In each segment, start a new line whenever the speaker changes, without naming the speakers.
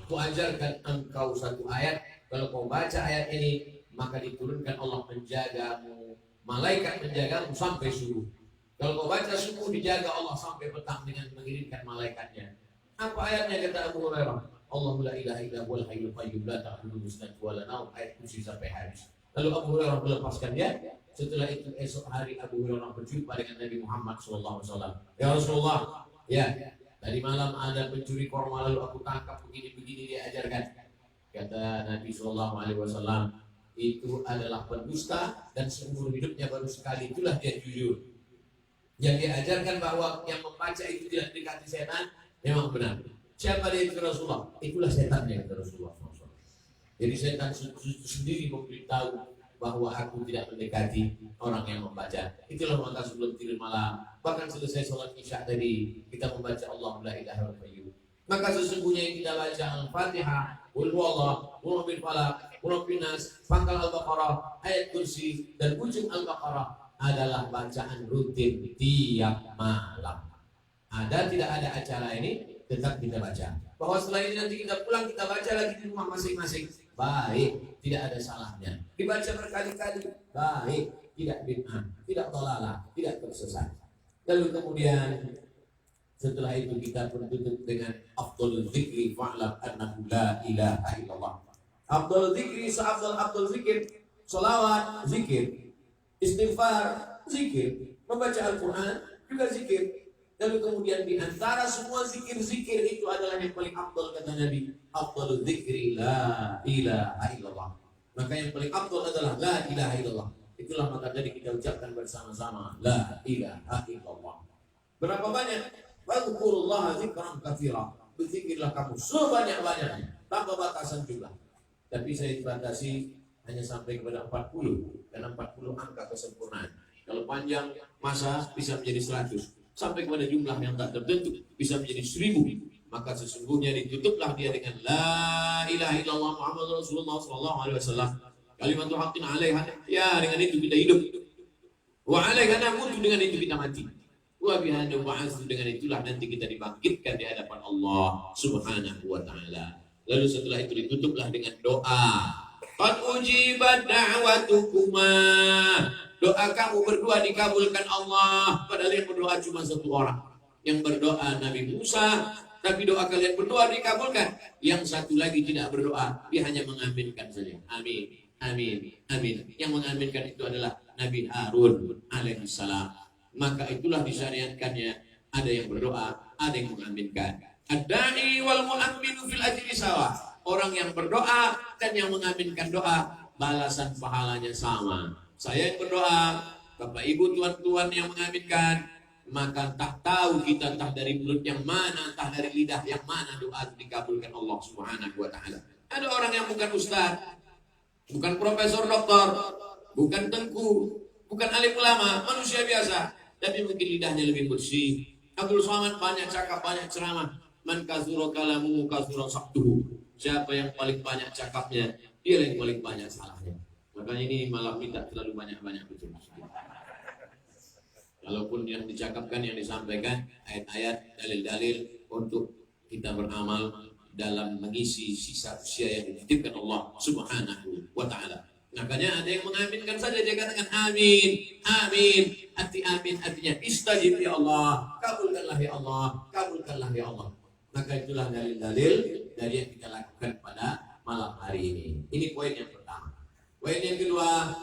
Aku ajarkan engkau satu ayat, kalau kau baca ayat ini, maka diturunkan Allah menjagamu, malaikat menjagamu sampai subuh. Kalau kau baca subuh, dijaga Allah sampai petang dengan mengirimkan malaikatnya. Apa ayatnya kata Abu Hurairah? Allahu la ilaha illa huwal hayyul qayyum la ta'khudhuhu sinatun wa la nawm, ayat kursi sampai habis. Lalu Abu Hurairah melepaskan dia. Setelah itu esok hari Abu Hurairah berjumpa dengan Nabi Muhammad SAW. Ya Rasulullah, ya tadi malam ada pencuri korma lalu aku tangkap begini-begini dia ajarkan. Kata Nabi SAW, itu adalah pendusta dan seumur hidupnya baru sekali itulah dia jujur. Yang dia ajarkan bahwa yang membaca itu tidak didekati setan memang benar. Siapa dia itu Rasulullah? Itulah setannya kata Rasulullah SAW. Jadi setan sendiri memberitahu bahwa aku tidak mendekati orang yang membaca. Itulah maka sebelum tidur malam, bahkan selesai sholat isya tadi, kita membaca Allahu la ilaha illa huwa. Maka sesungguhnya yang kita baca Al-Fatihah, Qul huwallahu, Qul rabbil falaq, Qul rabbin nas, pangkal Al-Baqarah, ayat kursi dan ujung Al-Baqarah adalah bacaan rutin tiap malam. Ada tidak ada acara ini, tetap kita baca. Bahwa setelah ini nanti kita pulang, kita baca lagi di rumah masing-masing. Baik, tidak ada salahnya. Dibaca berkali-kali, baik, tidak bid'ah, tidak dhalalah, tidak tersesat. Lalu kemudian setelah itu kita bertutup dengan afdhalul zikri fa'lam annahu la ilaha illallah. Afdhalul zikri afdhal zikir, selawat, zikir, istighfar, zikir, membaca Al-Quran juga zikir. Lalu kemudian di antara semua zikir-zikir itu adalah yang paling afdal kata Nabi, afdalul dzikri la ilaha illallah. Maka yang paling afdal adalah la ilaha illallah. Itulah maka tadi kita ucapkan bersama-sama la ilaha illallah. Berapa banyak? Fadhkurullaha dzikran katsira. Berzikirlah kamu sebanyak-banyaknya tanpa batasan jumlah. Tapi saya dibatasi hanya sampai kepada 40 karena 40 angka kesempurnaan. Kalau panjang masa bisa menjadi 100. Sampai kepada jumlah yang tak tertentu bisa menjadi 1000, maka sesungguhnya ditutuplah dia dengan la ilaha illallah Muhammadur Rasulullah sallallahu alaihi wasallam. Kalimatul haqqin 'alaiha, ya dengan itu kita hidup. Wa 'alaiha namutu, dengan itu kita mati. Wa biha nub'atsu, dengan itulah nanti kita dibangkitkan di hadapan Allah Subhanahu wa taala. Lalu setelah itu ditutuplah dengan doa. Qad ujibat da'watukuma. Doa kamu berdua dikabulkan Allah. Padahal yang berdoa cuma satu orang. Yang berdoa Nabi Musa, tapi doa kalian berdua dikabulkan. Yang satu lagi tidak berdoa, dia hanya mengaminkan saja. Amin, amin, amin. Yang mengaminkan itu adalah Nabi Harun alaihissalam. Maka itulah disyariatkannya. Ada yang berdoa, ada yang mengaminkan. Ad-da'i wal mu'amminu fil ajri sawa. Orang yang berdoa dan yang mengaminkan doa, balasan pahalanya sama. Saya yang berdoa, Bapak Ibu tuan-tuan yang mengaminkan, maka tak tahu kita entah dari mulut yang mana, entah dari lidah yang mana doa itu dikabulkan Allah Subhanahu wa taala. Ada orang yang bukan ustaz, bukan profesor doktor, bukan tengku, bukan alim ulama, manusia biasa, tapi mungkin lidahnya lebih bersih. Abdul Somad banyak cakap, banyak ceramah. Man kasura kalamu kasura sabtuhu. Siapa yang paling banyak cakapnya, dia yang paling banyak salahnya. Makanya ini malam ini tak terlalu banyak-banyak betul. Kalaupun yang dicakapkan, yang disampaikan ayat-ayat, dalil-dalil untuk kita beramal dalam mengisi sisa usia yang dititipkan Allah Subhanahu wa taala. Makanya ada yang mengaminkan saja, dia katakan amin, amin. Arti amin artinya istajib ya Allah, kabulkanlah ya Allah, kabulkanlah ya Allah. Maka itulah dalil-dalil dari yang kita lakukan pada malam hari ini. Ini poin yang pertama. Poin yang kedua,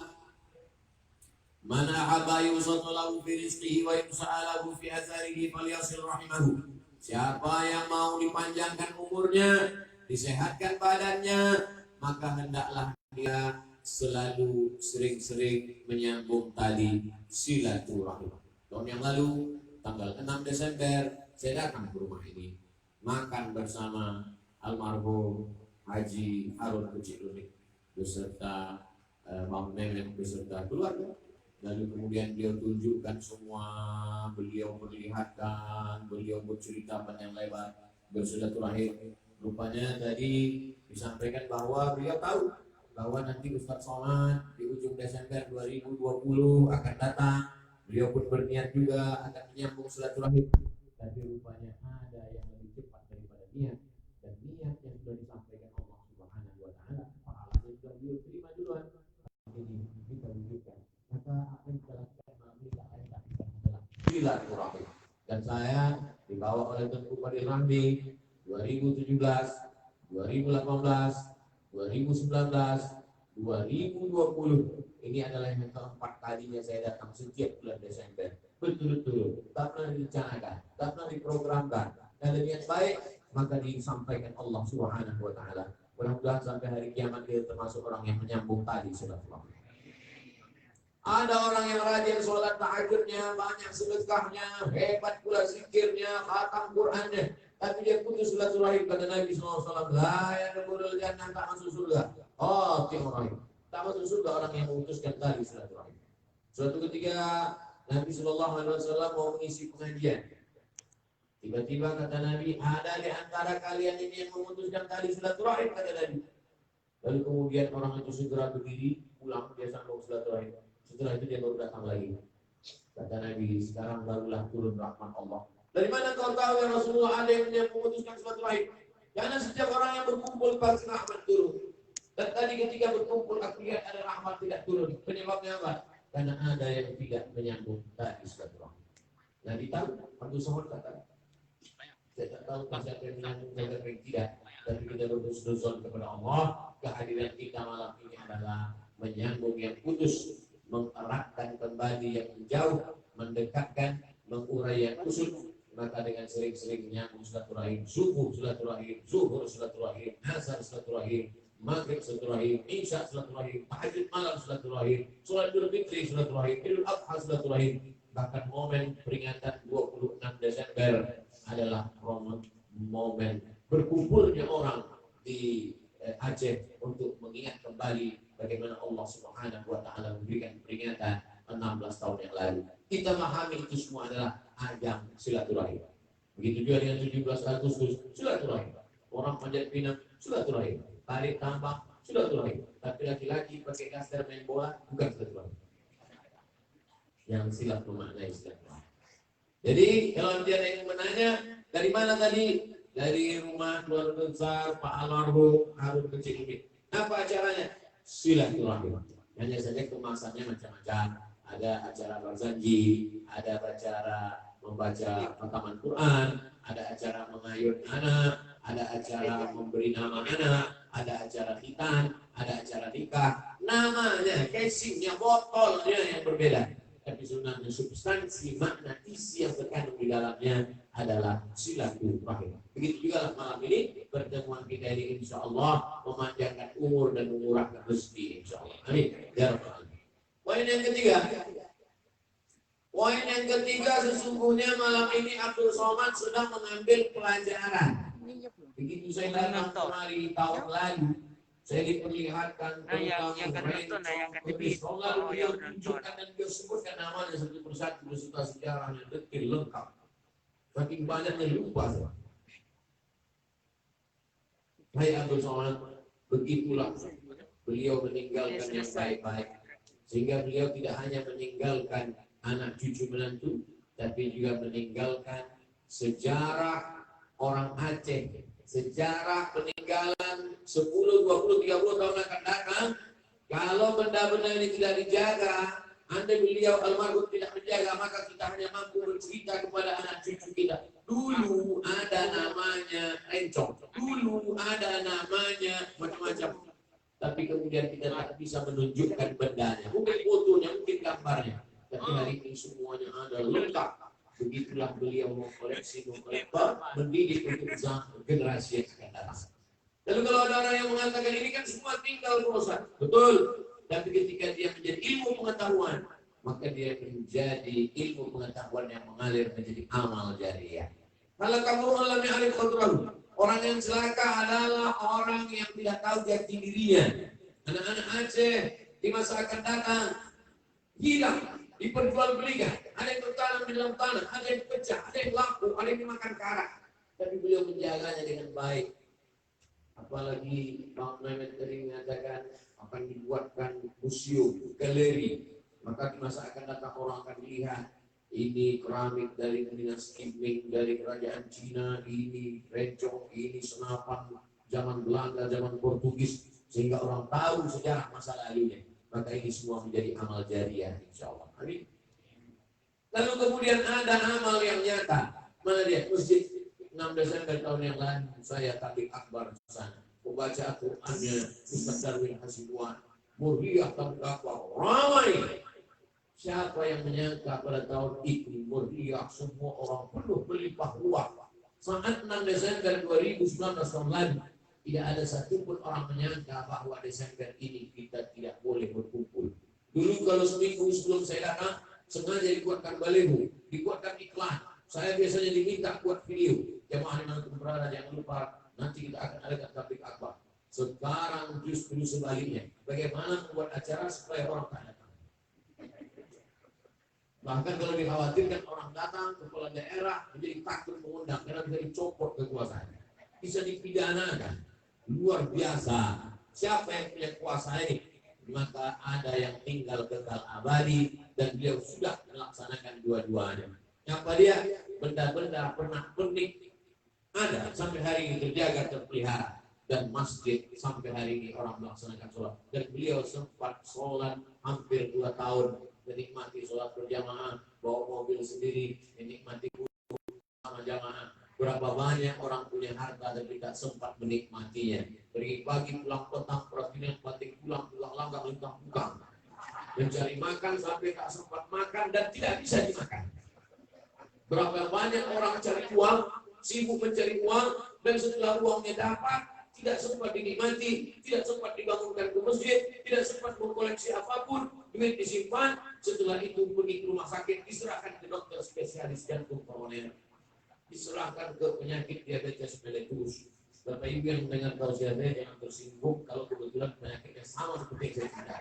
mana haba yusatu lahu fi rizqihi wa yusa'alahu fi azarihi falyasil rahimahu. Siapa yang mau dipanjangkan umurnya, disehatkan badannya, maka hendaklah dia selalu sering-sering menyambung tali silaturahim. Tahun yang lalu, tanggal 6 Desember, saya datang ke rumah ini, makan bersama almarhum Haji Harun Keciluni beserta Bang Memen beserta keluarga. Lalu kemudian beliau tunjukkan semua, beliau perlihatkan, beliau bercerita panjang lebar, bersilaturahim. Rupanya tadi disampaikan bahwa beliau tahu bahwa nanti Ustaz Somad di ujung Desember 2020 akan datang. Beliau pun berniat juga akan menyambung silaturahim. Tapi rupanya ada yang lebih cepat daripada niat, dan niat yang sudah disampaikan saya dibawa oleh Tengku Padi Ramli 2017, 2018, 2019, 2020. Ini adalah yang keempat kalinya saya datang setiap bulan Desember. Betul-betul, tak pernah direncanakan, tak pernah diprogramkan. Dan dengan baik, maka disampaikan Allah Subhanahu wa Ta'ala. Mudah-mudahan sampai hari kiamat dia termasuk orang yang menyambung tali silaturahmi. Ada orang yang rajin sholat tahajudnya, banyak sedekahnya, hebat pula zikirnya, khatam Qur'annya, tapi dia putus silaturahim. Kata Nabi SAW, la yadkhulul jannah, tak masuk surga. Oh, rahim. Tak masuk surga orang yang memutuskan tali silaturahim. Suatu ketika Nabi SAW mau mengisi pengajian. Tiba-tiba kata Nabi, ada di antara kalian ini yang memutuskan tali silaturahim, kata Nabi. Lalu kemudian orang itu segera berdiri, pulang, dia sambung silaturahim. Setelah itu dia baru datang lagi. Kata Nabi, sekarang barulah turun rahmat Allah. Dari mana kau tahu ya Rasulullah ada yang memutuskan silaturahim? Karena setiap orang yang berkumpul pasti rahmat turun. Dan tadi ketika berkumpul aku lihat ada rahmat tidak turun. Penyebabnya apa? Karena ada yang tidak menyambung tali silaturahim. Nabi tahu, Abdul Somad kata, saya tak tahu siapa yang menyambung siapa yang tidak. Tapi kita berdoa kepada Allah, kehadiran kita malam ini adalah menyambung yang putus, mengeratkan kembali yang jauh, mendekatkan, mengurai yang kusut. Maka dengan sering-sering menyambung silaturahim, subuh silaturahim, zuhur silaturahim, asar silaturahim, maghrib silaturahim, isya silaturahim, tahajud malam silaturahim, sholat Idul Fitri silaturahim, Idul Adha silaturahim. Bahkan momen peringatan 26 Desember adalah momen berkumpulnya orang di Aceh untuk mengingat kembali bagaimana Allah Subhanahu wa Ta'ala memberikan peringatan 16 tahun yang lalu. Kita memahami itu semua adalah ajang silaturahim. Begitu juga dengan 17 Agustus silaturahim. Orang Panjat Pinang silaturahim. Tarik tambang silaturahim. Tapi laki-laki pakai kasar main bola bukan silaturahim. Yang silap memaknai silaturahim. Jadi kalau dia ada yang menanya dari mana tadi? Dari rumah keluarga besar Pak Almarhum Harun Kecil ini. Apa acaranya? Silaturahim. Hanya saja kemasannya macam-macam. Ada acara berzanji, ada acara membaca khataman Quran, ada acara mengayun anak, ada acara memberi nama anak, ada acara khitan, ada acara nikah. Namanya, casingnya, botolnya yang berbeda. Tapi sebenarnya substansi, makna, isi yang terkandung di dalamnya adalah silaturahim. Begitu juga malam ini pertemuan kita ini insya Allah memanjangkan umur dan mengurangkan rezeki insya Allah. Amin. Ya Rabbal Alamin. Poin yang ketiga. Poin yang ketiga, sesungguhnya malam ini Abdul Somad sedang mengambil pelajaran. Begitu saya datang kemari tahun lalu, saya diperlihatkan tentang lalu beliau tunjukkan dan beliau sebutkan namanya satu persatu beserta sejarahnya detail lengkap. Saking banyaknya lupa. Hai Abdul Somad, begitulah beliau meninggalkan yang baik-baik, sehingga beliau tidak hanya meninggalkan anak cucu menantu, tapi juga meninggalkan sejarah orang Aceh, sejarah peninggalan 10, 20, 30 tahun akan datang. Kalau benda-benda ini tidak dijaga, andai beliau almarhum tidak menjaga, maka kita hanya mampu bercerita kepada anak cucu kita. Dulu ada namanya encong, dulu ada namanya macam-macam. Tapi kemudian kita tak bisa menunjukkan bendanya, mungkin fotonya, mungkin gambarnya. Tapi hari ini semuanya ada lengkap. Begitulah beliau mengkoleksi, mendidik untuk generasi yang akan datang. Lalu kalau ada orang yang mengatakan ini kan semua tinggal proses, betul. Tapi ketika dia menjadi ilmu pengetahuan, maka dia menjadi ilmu pengetahuan yang mengalir menjadi amal jariah. Kalau kamu alami alif qadrahu, orang yang celaka adalah orang yang tidak tahu jati dirinya. Anak-anak Aceh di masa akan datang hilang, diperjualbelikan, ada yang bertanam di dalam tanah, ada yang pecah, ada yang laku, ada yang dimakan karat. Tapi beliau menjaganya dengan baik. Apalagi Bang Mehmet tadi mengatakan akan dibuatkan museum, galeri. Maka di masa akan datang orang akan melihat ini keramik dari dinasti Ming, dari kerajaan Cina, ini rencong, ini senapan zaman Belanda, zaman Portugis, sehingga orang tahu sejarah masa lalunya. Maka ini semua menjadi amal jariah insya Allah. Amin. Lalu kemudian ada amal yang nyata. Mana dia? Masjid 6 Desember tahun yang lalu saya tablik akbar di sana. Membaca Al-Qur'annya Ustaz Darwin Hasibuan. Murhiyah tablik akbar. Ramai. Siapa yang menyangka pada tahun itu murhiyah semua orang penuh berlimpah ruah. Saat 6 Desember 2019 tahun lalu tidak ada satupun orang menyangka bahwa Desember ini kita tidak boleh berkumpul. Dulu kalau seminggu sebelum saya datang sengaja dibuatkan baliho, dibuatkan iklan. Saya biasanya diminta buat video. Jamaah dimanapun berada jangan lupa nanti kita akan adakan tablik akbar. Sekarang justru sebaliknya. Bagaimana membuat acara supaya orang tak datang? Bahkan kalau dikhawatirkan orang datang, kepala daerah menjadi takut mengundang karena bisa dicopot kekuasaannya, bisa dipidanakan. Luar biasa. Siapa yang punya kuasa ini? Maka ada yang tinggal kekal abadi dan beliau sudah melaksanakan dua-duanya. Apa dia? Benda-benda pernah pernik ada sampai hari ini terjaga terpelihara, dan masjid sampai hari ini orang melaksanakan sholat. Dan beliau sempat sholat hampir 2 tahun, menikmati sholat berjamaah, bawa mobil sendiri, menikmati sama jamaah. Berapa banyak orang punya harta dan tidak sempat menikmatinya. Pergi pagi pulang petang, perhatian batik pulang langgar lintang bukan. Mencari makan sampai tak sempat makan dan tidak bisa dimakan. Berapa banyak orang cari uang, sibuk mencari uang, dan setelah uangnya dapat, tidak sempat dinikmati, tidak sempat dibangunkan ke masjid, tidak sempat mengkoleksi apapun, duit disimpan, setelah itu pergi ke rumah sakit, diserahkan ke dokter spesialis jantung koroner, diserahkan ke penyakit diabetes mellitus. Bapak Ibu yang mendengar tausiah saya jangan tersinggung kalau kebetulan penyakitnya sama seperti saya tidak.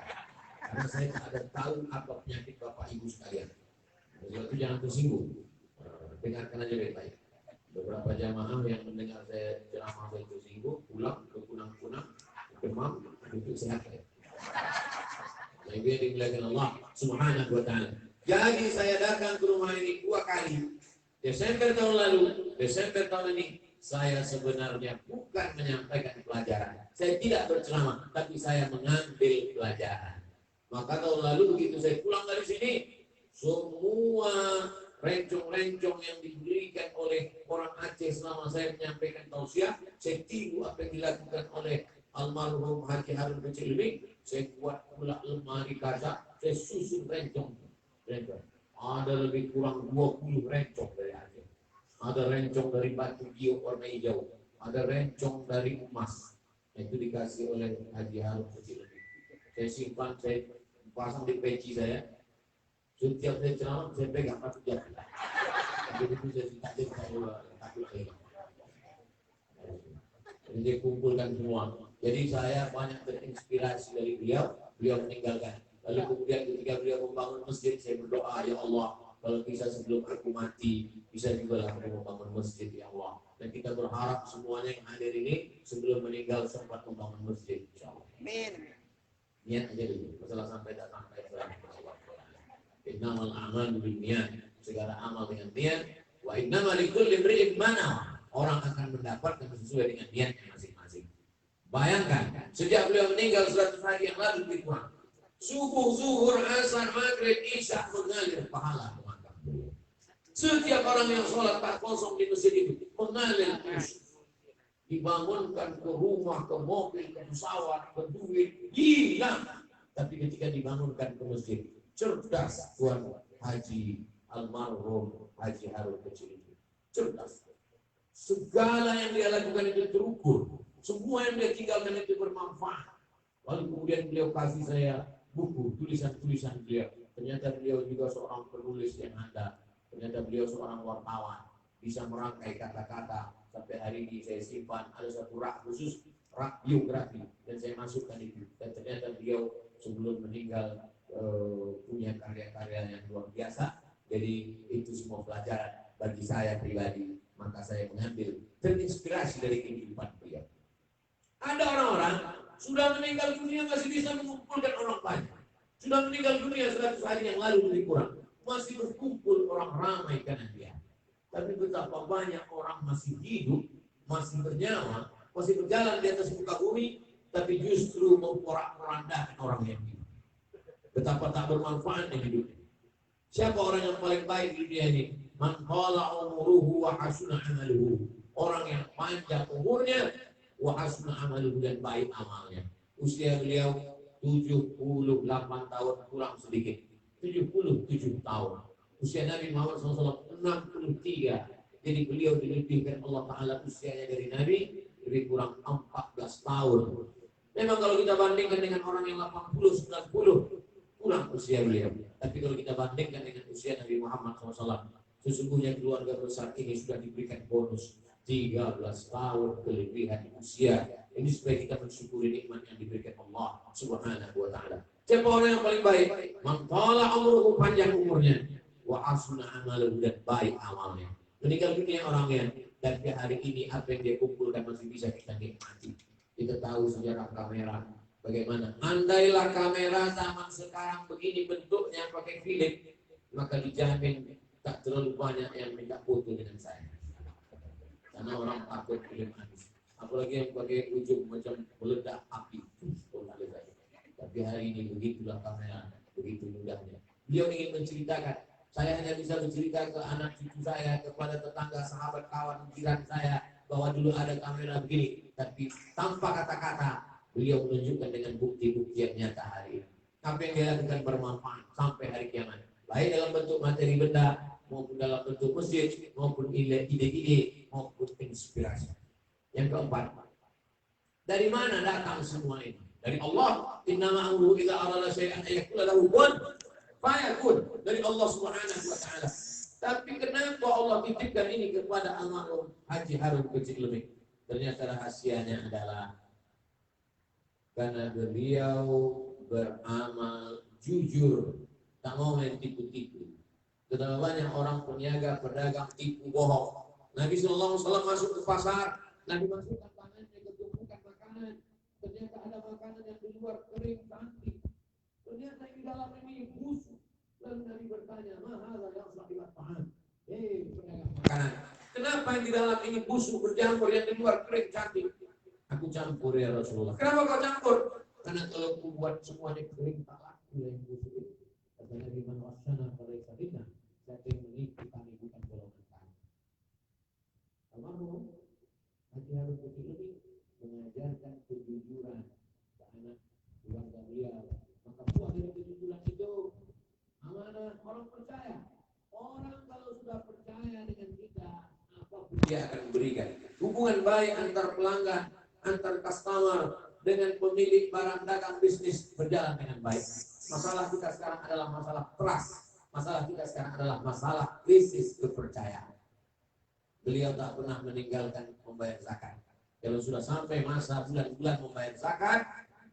Karena saya tak ada tahu apa penyakit Bapak Ibu sekalian. Oleh itu jangan tersinggung. Dengarkan aja baik-baik. Beberapa jamaah yang mendengar saya ceramah saya tersinggung, pulang ke kunang-kunang, demam, itu sehat ya. Ibu yang dimuliakan Allah Subhanahu wa ta'ala. Jadi saya datang ke rumah ini 2 kali. Desember tahun lalu, Desember tahun ini, saya sebenarnya bukan menyampaikan pelajaran. Saya tidak berceramah, tapi saya mengambil pelajaran. Maka tahun lalu begitu saya pulang dari sini, semua rencong-rencong yang diberikan oleh orang Aceh selama saya menyampaikan tausiah, saya tiru apa yang dilakukan oleh almarhum Haji Harun Kecil ini. Saya buat pula lemari kaca, saya susun rencong. Ada lebih kurang 20 rencong dari Aceh. Ada rencong dari batu giok warna hijau, ada rencong dari emas. Itu dikasih oleh Haji Harun Kecil ini. Saya simpan, saya pasang di peci saya. Setiap saya ceramah, saya pegang satu jam. Begitu saya takut saya. Jadi dia kumpulkan semua. Jadi saya banyak terinspirasi dari beliau. Beliau meninggalkan. Lalu kemudian ketika beliau membangun masjid, saya berdoa, ya Allah, kalau bisa sebelum aku mati, bisa juga lah aku membangun masjid, ya Allah. Dan kita berharap semuanya yang hadir ini sebelum meninggal sempat membangun masjid, insya Allah. Amin. Niat aja dulu. Masalah sampai tak sampai. Innamal a'malu binniyat, segala amal dengan niat. Wa innamal likulli imri'in ma nawa. Orang akan mendapatkan sesuai dengan niatnya masing-masing. Bayangkan, sejak beliau meninggal 100 hari yang lalu lebih kurang. Subuh, zuhur, asar, maghrib, isya mengalir pahala memakan beliau. Setiap orang yang sholat tak kosong di masjid itu mengalir terus. Dibangunkan ke rumah, ke mobil, ke pesawat, ke duit, hilang. Tapi ketika dibangunkan ke masjid, cerdas Tuan Haji almarhum Haji Harun Kecil itu. Cerdas. Segala yang dia lakukan itu terukur. Semua yang dia tinggalkan itu bermanfaat. Lalu kemudian beliau kasih saya buku, tulisan-tulisan beliau. Ternyata beliau juga seorang penulis yang handal. Ternyata beliau seorang wartawan. Bisa merangkai kata-kata. Sampai hari ini saya simpan. Ada satu rak khusus, rak biografi. Dan saya masukkan itu. Dan ternyata beliau sebelum meninggal punya karya-karya yang luar biasa. Jadi itu semua pelajaran bagi saya pribadi. Maka saya mengambil terinspirasi dari kehidupan beliau. Ada orang-orang sudah meninggal dunia masih bisa mengumpulkan orang banyak. Sudah meninggal dunia 100 hari yang lalu lebih kurang. Masih berkumpul orang ramai karena dia. Tapi betapa banyak orang masih hidup, masih bernyawa, masih berjalan di atas muka bumi, tapi justru memporak-porandakan orang yang hidup. Betapa tak bermanfaatnya hidupnya. Siapa orang yang paling baik di dunia ini? Man qala umuruhu wa hasuna amaluhu. Orang yang panjang umurnya wa hasuna amaluhu dan baik amalnya. Usia beliau 78 tahun kurang sedikit. 77 tahun. Usia Nabi Muhammad SAW 63. Jadi beliau dilebihkan Allah Ta'ala usianya dari Nabi lebih kurang 14 tahun. Memang kalau kita bandingkan dengan orang yang 80, 90 kurang usia beliau. Tapi kalau kita bandingkan dengan usia Nabi Muhammad SAW, sesungguhnya keluarga besar ini sudah diberikan bonus 13 tahun kelebihan usia. Ini supaya kita mensyukuri nikmat yang diberikan Allah Subhanahu wa Ta'ala. Siapa orang yang paling baik? Man qala umruhu, panjang umurnya, wa hasuna amaluhu, dan baik amalnya. Meninggal dunia orangnya, dan di hari ini apa yang dia kumpulkan masih bisa kita nikmati. Kita tahu sejarah kamera bagaimana. Andailah kamera zaman sekarang begini bentuknya pakai film, maka dijamin tak terlalu banyak yang minta foto dengan saya. Karena orang takut film habis. Apalagi yang pakai ujung macam meledak api. Tapi hari ini begitulah kamera, begitu mudahnya. Beliau ingin menceritakan. Saya hanya bisa bercerita ke anak cucu saya, kepada tetangga, sahabat, kawan, jiran saya, bahwa dulu ada kamera begini. Tapi tanpa kata-kata, beliau menunjukkan dengan bukti-bukti yang nyata hari ini. Apa yang dia lakukan bermanfaat sampai hari kiamat. Baik dalam bentuk materi benda, maupun dalam bentuk masjid, maupun ide-ide, maupun inspirasi. Yang keempat, dari mana datang semua ini? Dari Allah. Innama amruhu idza arada syai'an ayyaqula lahu kun fayakun. Dari Allah Subhanahu wa Ta'ala. Tapi kenapa Allah titipkan ini kepada almarhum Haji Harun Kecik Lebih? Ternyata rahasianya adalah karena beliau beramal jujur, tak mau main tipu-tipu. Betapa banyak orang peniaga, pedagang tipu bohong. Nabi SAW masuk ke pasar, Nabi masukkan tangannya ke tumpukan makanan. Ternyata ada makanan yang di luar kering cantik. Ternyata di dalam ini busuk. Lalu Nabi bertanya, mahal yang sahabat paham. Pedagang makanan. Kenapa yang di dalam ini busuk bercampur, yang di luar kering cantik? Aku campur ya Rasulullah. Kenapa kau campur? Karena kalau aku buat semuanya kering, tak laku yang busuk itu. Kata Nabi Muhammad SAW, siapa yang menipu kami bukan golongan kami. Almarhum Haji Harun Kecik Lebih mengajarkan kejujuran ke anak keluarga beliau. Maka buah dari kejujuran itu amanah orang percaya. Orang kalau sudah percaya dengan kita, apapun dia akan berikan. Hubungan baik antar pelanggan, antar customer dengan pemilik barang dagang bisnis berjalan dengan baik. Masalah kita sekarang adalah masalah trust. Masalah kita sekarang adalah masalah krisis kepercayaan. Beliau tak pernah meninggalkan membayar zakat. Kalau sudah sampai masa bulan-bulan membayar zakat,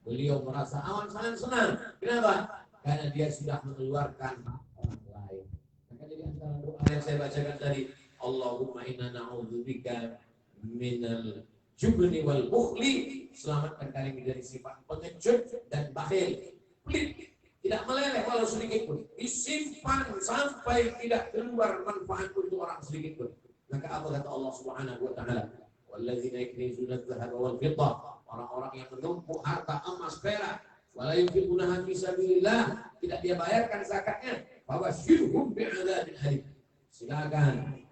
beliau merasa aman, sangat senang. Kenapa? Karena dia sudah mengeluarkan orang lain. Maka jadi antara doa yang saya bacakan tadi, Allahumma inna na'udzubika minal jubni wal bukhli, selamatkan kami dari sifat pengecut dan bakhil. Pelit, tidak meleleh walau sedikit pun, disimpan sampai tidak keluar manfaat untuk orang sedikit pun. Maka apa kata Allah Subhanahu wa Ta'ala? Walladzina yaknizuna adh-dhahaba wal fiddah, orang-orang yang menumpuk harta emas perak, wala yunfiqunaha fi sabilillah, tidak dia bayarkan zakatnya, fabasyirhum bi'adzabin alim. Silakan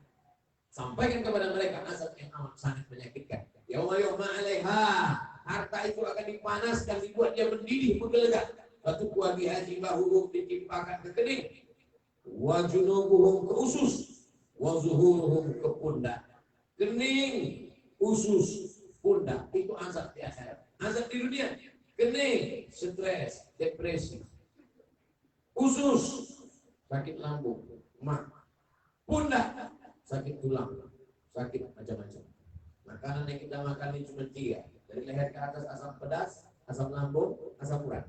sampaikan kepada mereka azab yang amat sangat menyakitkan. Yauma yuhma 'alaiha, harta itu akan dipanaskan, dibuat dia mendidih, menggelegak. Batu kuagi haji bahuhum, ditimpakan ke kening, wa junubuhum ke usus, wa zuhuruhum ke pundak. Kening, usus, pundak, itu azab di akhirat. Azab di dunia, kening, stres, depresi. Usus, sakit lambung, mah. Pundak, sakit tulang, sakit macam-macam. Makanan yang kita makan ini cuma 3. Dari leher ke atas asam pedas, asam lambung, asam urat.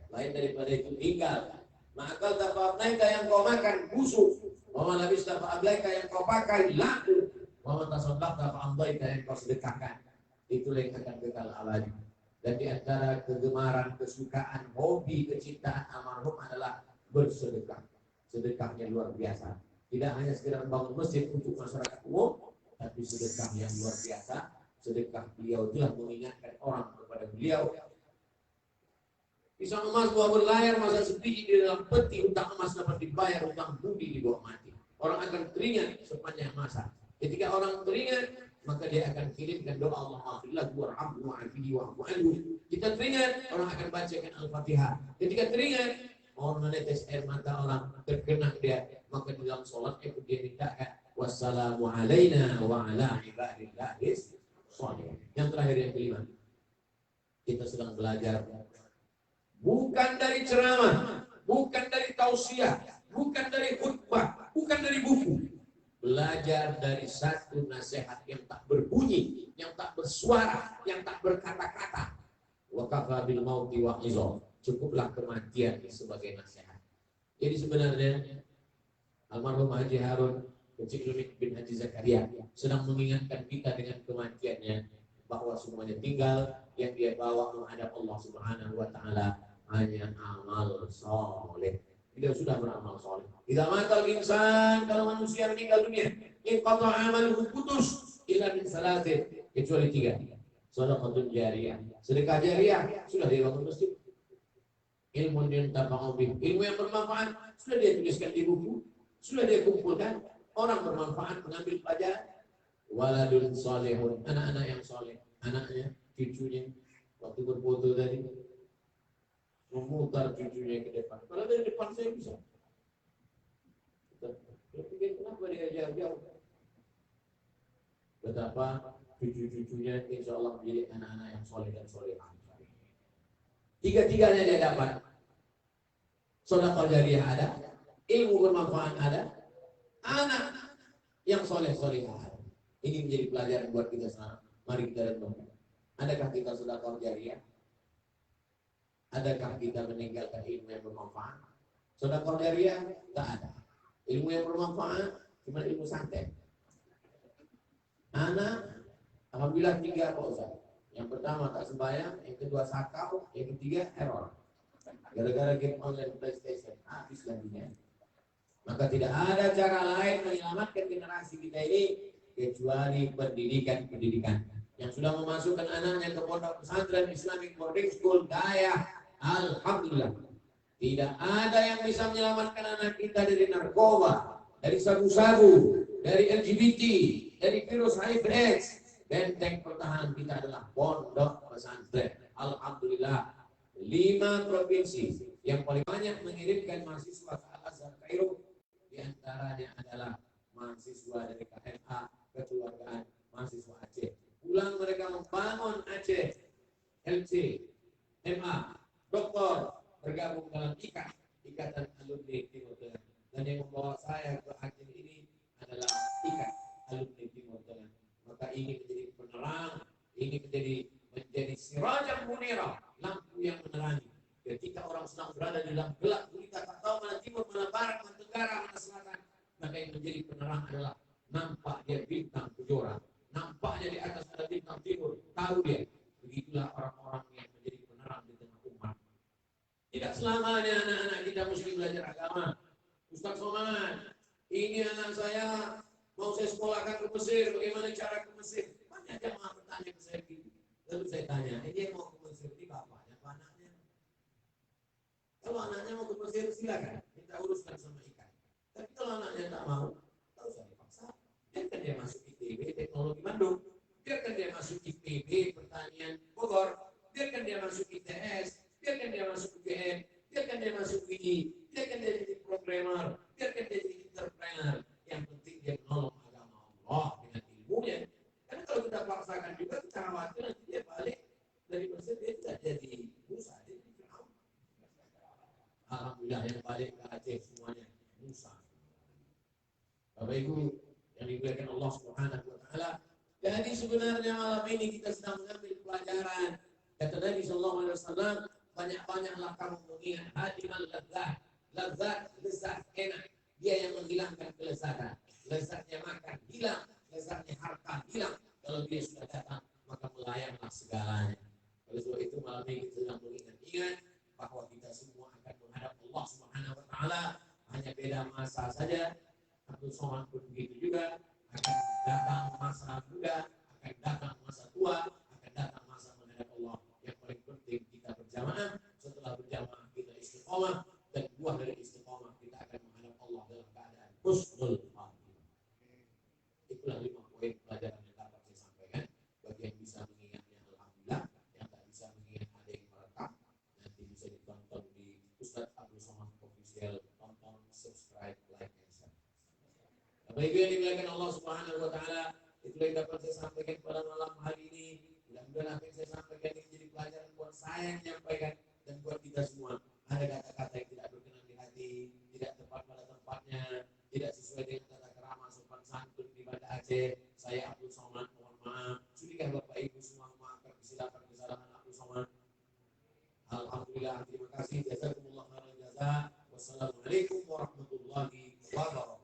Lain daripada itu tinggal. Maka tafa'ablaika yang kau makan busuk. Wa labis tafa'ablaika yang kau pakai laku. Wa tasaddaq tafa'amdaika yang kau sedekahkan. Itulah yang akan kekal abadi. Dan di antara kegemaran, kesukaan, hobi, kecintaan almarhum adalah bersedekah. Sedekahnya luar biasa. Tidak hanya sekedar membangun masjid untuk masyarakat umum, tapi sedekah yang luar biasa. Sedekah beliau telah mengingatkan orang kepada beliau. Pisang emas buah berlayar, masa sebiji di dalam peti, hutang emas dapat dibayar, hutang budi di bawah mati. Orang akan teringat sepanjang masa. Ketika orang teringat, maka dia akan kirimkan doa Allah maafillah warhamhu wa'afihi wa'fu anhu. Kita teringat, orang akan bacakan Al-Fatihah. Ketika teringat, orang menetes air mata orang terkena dia, maka di dalam sholat itu dia mintakan wassalamu alaina wa ala ibadillahis sholihin. Yang terakhir yang kelima, kita sedang belajar bukan dari ceramah, bukan dari tausiah, bukan dari khutbah, bukan dari buku. Belajar dari satu nasihat yang tak berbunyi, yang tak bersuara, yang tak berkata-kata. Wa kafa bil mauti wa'izah. Cukuplah kematian sebagai nasihat. Jadi sebenarnya almarhum Haji Harun bin Haji Zakaria sedang mengingatkan kita dengan kematiannya bahwa semuanya tinggal, yang dia bawa menghadap Allah Subhanahu wa taala hanya amal soleh. Dia sudah beramal soleh. Idza matal insan, kalau manusia meninggal dunia, inqata amaluhu, putus illa min salatin, kecuali 3. Shadaqatun jariyah, sedekah jariyah, sudah dia bangun masjid. Ilmu yang tampang ilmu yang bermanfaat sudah dia tuliskan di buku, sudah dia kumpulkan. Orang bermanfaat mengambil pelajaran. Waladun salihun, anak-anak yang soleh, anaknya, cucunya, waktu berfoto tadi memutar cucunya ke depan. Kalau dari depan saya bisa. Tapi kenapa dia jauh-jauh? Betapa cucu-cucunya insya Allah menjadi anak-anak yang soleh dan solehah. Tiga-tiganya dia dapat. Sedekah jariyah ada, ilmu bermanfaat ada, anak yang soleh-solehah. Ini menjadi pelajaran buat kita semua. Mari kita renungkan. Adakah kita sedekah jariyah? Adakah kita meninggalkan ilmu yang bermanfaat? Sedekah jariyah tak ada. Ilmu yang bermanfaat cuma ilmu santet. Anak, alhamdulillah 3 Pak Ustaz. Yang pertama tak sembahyang, yang kedua sakau, yang ketiga error. Gara-gara game online PlayStation, habis gantinya. Maka tidak ada cara lain menyelamatkan generasi kita ini kecuali pendidikan. Yang sudah memasukkan anaknya ke pondok pesantren Islamic boarding school daya, alhamdulillah. Tidak ada yang bisa menyelamatkan anak kita dari narkoba, dari sabu-sabu, dari LGBT, dari virus HIV/AIDS. Benteng pertahanan kita adalah pondok pesantren. Alhamdulillah. 5 provinsi yang paling banyak mengirimkan mahasiswa ke Al-Azhar Kairo, di antaranya adalah mahasiswa dari KMA, kekeluargaan mahasiswa Aceh. Pulang mereka membangun Aceh, LC, MA, doktor, bergabung dalam Ikatan Alumni Timur Tengah. Dan yang membawa saya ke Aceh ini adalah Ikat Alumni Timur Tengah. Maka ini menjadi penerang, ini menjadi sirajan munirah, lampu yang menerangi. Ketika orang sedang berada di dalam gelap gulita, tak tahu mana timur, mana barat, mana tenggara, mana selatan, maka yang menjadi penerang adalah nampak dia bintang kejora, nampaknya di atas ada bintang timur, tahu dia. Begitulah orang-orang yang menjadi penerang di tengah umat. Tidak selamanya anak-anak kita mesti belajar agama. Ustaz Somad, ini anak saya mau saya sekolahkan ke Mesir, bagaimana cara ke Mesir? Banyak jamaah bertanya ke saya gitu. Lalu saya tanya, ini yang mau ke Mesir ini bapaknya apa anaknya? Kalau anaknya mau ke Mesir silakan, kita uruskan sama ikan. Tapi kalau anaknya tak mau, tak usah dipaksa. Biarkan dia masuk ITB Teknologi Bandung, biarkan dia masuk IPB Pertanian Bogor, biarkan dia masuk ITS, biarkan dia masuk UGM, biarkan dia masuk UI, biarkan dia jadi programmer, biarkan dia jadi entrepreneur. Yang penting dia menolong agama Allah dengan ilmunya. Karena kalau kita paksakan juga, kita khawatir nanti dia balik dari Mesir, dia tidak jadi Musa, dia jadi Fir'aun. Alhamdulillah yang balik ke Aceh semuanya Musa. Bapak Ibu yang dimuliakan Allah Subhanahu wa taala. Jadi sebenarnya malam ini kita sedang mengambil pelajaran. Kata Nabi sallallahu alaihi wasallam, banyak-banyaklah kamu mengingat hadimal ladzat. Lezat enak. Dia yang menghilangkan kelezatan. Lezatnya makan hilang, lezatnya harta hilang. Kalau dia sudah datang, maka melayanglah segalanya. Oleh sebab itu malam ini kita sedang mengingat bahwa kita semua akan menghadap Allah Subhanahu wa taala. Hanya beda masa saja. Abdul Somad pun begitu juga. Akan datang masa muda, akan datang masa tua, akan datang masa menghadap Allah. Yang paling penting kita berjamaah. Setelah berjamaah kita istiqomah, dan buah dari istiqomah kita akan menghadap Allah dalam keadaan husnul Bapak Ibu yang dimuliakan Allah Subhanahu wa taala, itulah yang dapat saya sampaikan pada malam hari ini. Mudah-mudahan apa yang saya sampaikan ini menjadi pelajaran buat saya yang menyampaikan dan buat kita semua. Ada kata-kata yang tidak berkenan di hati, tidak tepat pada tempatnya, tidak sesuai dengan tata krama sopan santun di Banda Aceh. Saya Abdul Somad, mohon maaf. Sudahkah Bapak Ibu semua memaafkan kesalahan Abdul Somad? Alhamdulillah, terima kasih. Jazakumullah khairan jazaa. Wassalamualaikum warahmatullahi wabarakatuh.